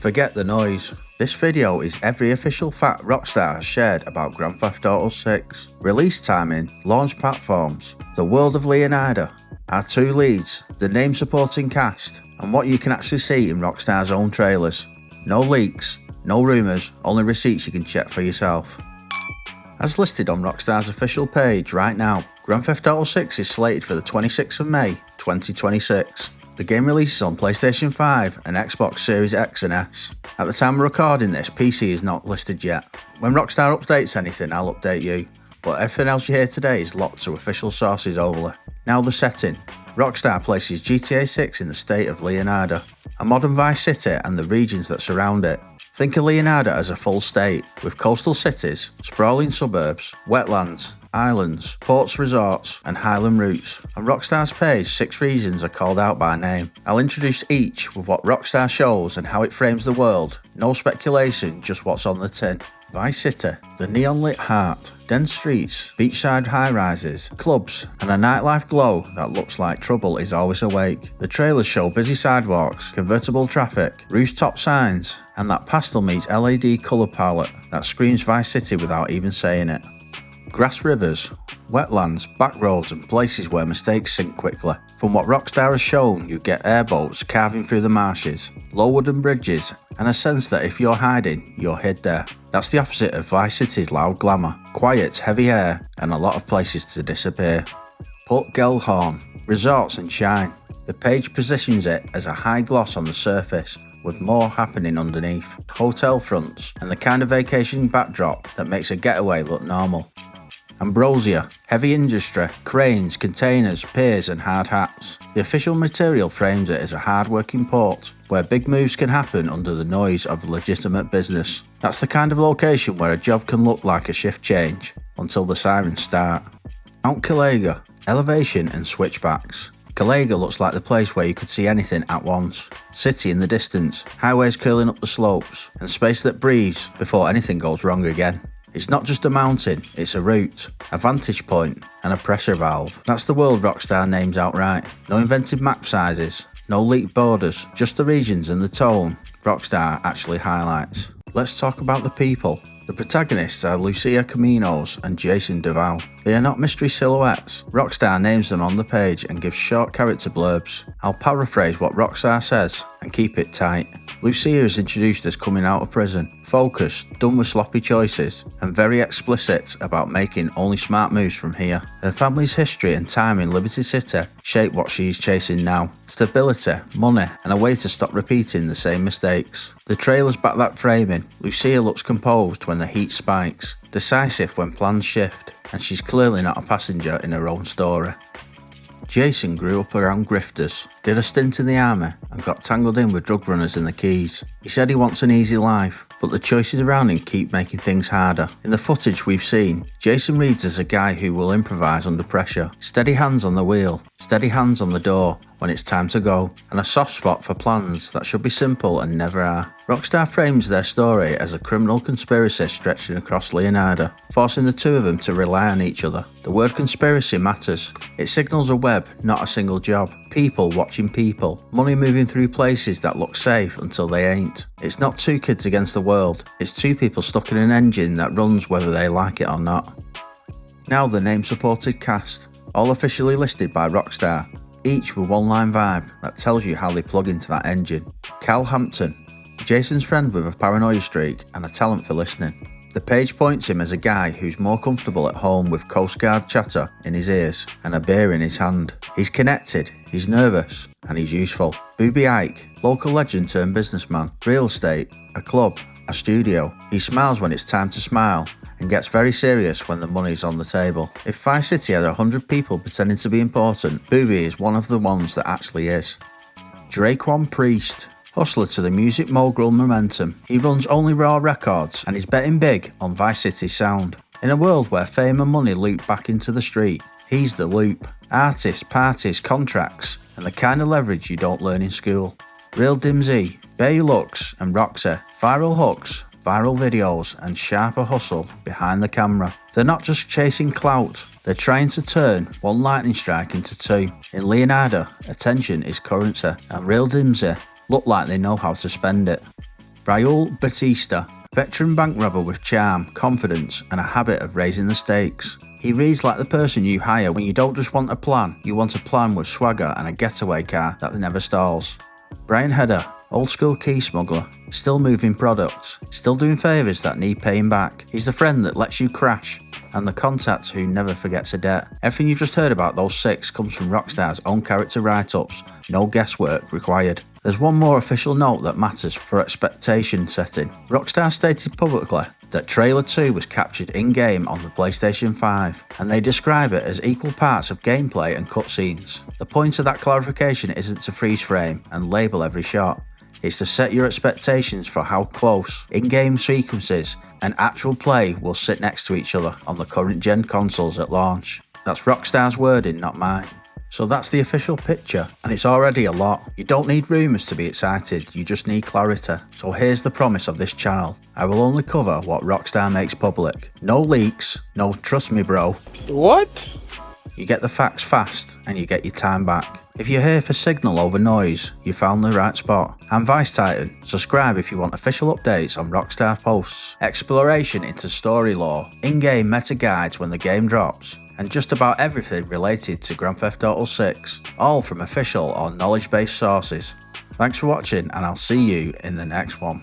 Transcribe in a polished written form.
Forget the noise. This video is every official fact Rockstar has shared about Grand Theft Auto 6, release timing, launch platforms, the world of Leonida, our two leads, the name supporting cast, and what you can actually see in Rockstar's own trailers. No leaks, no rumours, only receipts you can check for yourself. As listed on Rockstar's official page right now, Grand Theft Auto 6 is slated for the 26th of May 2026. The game releases on PlayStation 5 and Xbox Series X and S. At the time of recording this, PC is not listed yet. When Rockstar updates anything, I'll update you, but everything else you hear today is locked to official sources only. Now the setting. Rockstar places GTA 6 in the state of Leonida, a modern Vice City and the regions that surround it. Think of Leonida as a full state, with coastal cities, sprawling suburbs, wetlands, islands, ports, resorts, and highland routes. On Rockstar's page, 6 regions are called out by name. I'll introduce each with what Rockstar shows and how it frames the world. No speculation, just what's on the tin. Vice City, the neon-lit heart, dense streets, beachside high-rises, clubs, and a nightlife glow that looks like trouble is always awake. The trailers show busy sidewalks, convertible traffic, rooftop signs, and that pastel meets LED colour palette that screams Vice City without even saying it. Grass rivers, wetlands, back roads and places where mistakes sink quickly. From what Rockstar has shown, you get airboats carving through the marshes, low wooden bridges, and a sense that if you're hiding, you're hid there. That's the opposite of Vice City's loud glamour, quiet, heavy air, and a lot of places to disappear. Port Gellhorn, resorts and shine. The page positions it as a high gloss on the surface, with more happening underneath. Hotel fronts, and the kind of vacation backdrop that makes a getaway look normal. Ambrosia, heavy industry, cranes, containers, piers and hard hats. The official material frames it as a hard-working port, where big moves can happen under the noise of legitimate business. That's the kind of location where a job can look like a shift change, until the sirens start. Mount Calega, elevation and switchbacks. Calega looks like the place where you could see anything at once. City in the distance, highways curling up the slopes, and space that breathes before anything goes wrong again. It's not just a mountain, it's a route, a vantage point, and a pressure valve. That's the world Rockstar names outright. No invented map sizes, no leaked borders, just the regions and the tone Rockstar actually highlights. Let's talk about the people. The protagonists are Lucia Caminos and Jason Duval. They are not mystery silhouettes. Rockstar names them on the page and gives short character blurbs. I'll paraphrase what Rockstar says and keep it tight. Lucia is introduced as coming out of prison, focused, done with sloppy choices, and very explicit about making only smart moves from here. Her family's history and time in Liberty City shape what she is chasing now. Stability, money, and a way to stop repeating the same mistakes. The trailers back that framing. Lucia looks composed when the heat spikes, decisive when plans shift, and she's clearly not a passenger in her own story. Jason grew up around grifters, did a stint in the army, and got tangled in with drug runners in the Keys. He said he wants an easy life, but the choices around him keep making things harder. In the footage we've seen, Jason reads as a guy who will improvise under pressure. Steady hands on the wheel, steady hands on the door when it's time to go, and a soft spot for plans that should be simple and never are. Rockstar frames their story as a criminal conspiracy stretching across Leonida, forcing the two of them to rely on each other. The word conspiracy matters. It signals a web, not a single job. People watching people. Money moving through places that look safe until they ain't. It's not two kids against the world. It's two people stuck in an engine that runs whether they like it or not. Now the name-supported cast, all officially listed by Rockstar, each with one-line vibe that tells you how they plug into that engine. Cal Hampton, Jason's friend with a paranoia streak and a talent for listening. The page points him as a guy who's more comfortable at home with Coast Guard chatter in his ears and a beer in his hand. He's connected, he's nervous, and he's useful. Booby Ike, local legend turned businessman, real estate, a club, a studio. He smiles when it's time to smile and gets very serious when the money's on the table. If Vice City had 100 people pretending to be important, Booby is one of the ones that actually is. Draquan Priest, hustler to the music mogul Momentum. He runs Only Raw Records and is betting big on Vice City's sound. In a world where fame and money loop back into the street, he's the loop. Artists, parties, contracts, and the kind of leverage you don't learn in school. Real Dimsy, Bay Lux and Roxy, viral hooks, viral videos and sharper hustle behind the camera. They're not just chasing clout, they're trying to turn one lightning strike into two. In Leonida, attention is currency, and Real Dimsy look like they know how to spend it. Raul Batista, veteran bank robber with charm, confidence, and a habit of raising the stakes. He reads like the person you hire when you don't just want a plan, you want a plan with swagger and a getaway car that never stalls. Brian Hedder, old school key smuggler, still moving products, still doing favours that need paying back. He's the friend that lets you crash, and the contact who never forgets a debt. Everything you've just heard about those 6 comes from Rockstar's own character write-ups, no guesswork required. There's one more official note that matters for expectation setting. Rockstar stated publicly that Trailer 2 was captured in-game on the PlayStation 5, and they describe it as equal parts of gameplay and cutscenes. The point of that clarification isn't to freeze frame and label every shot. It's to set your expectations for how close in-game sequences and actual play will sit next to each other on the current gen consoles at launch. That's Rockstar's wording, not mine. So that's the official picture, and it's already a lot. You don't need rumours to be excited, you just need clarity. So here's the promise of this channel. I will only cover what Rockstar makes public. No leaks, no trust me bro. What? You get the facts fast, and you get your time back. If you're here for signal over noise, you found the right spot. I'm Vice Titan. Subscribe if you want official updates on Rockstar posts, exploration into story lore, in-game meta guides when the game drops, and just about everything related to Grand Theft Auto 6, all from official or knowledge-based sources. Thanks for watching, and I'll see you in the next one.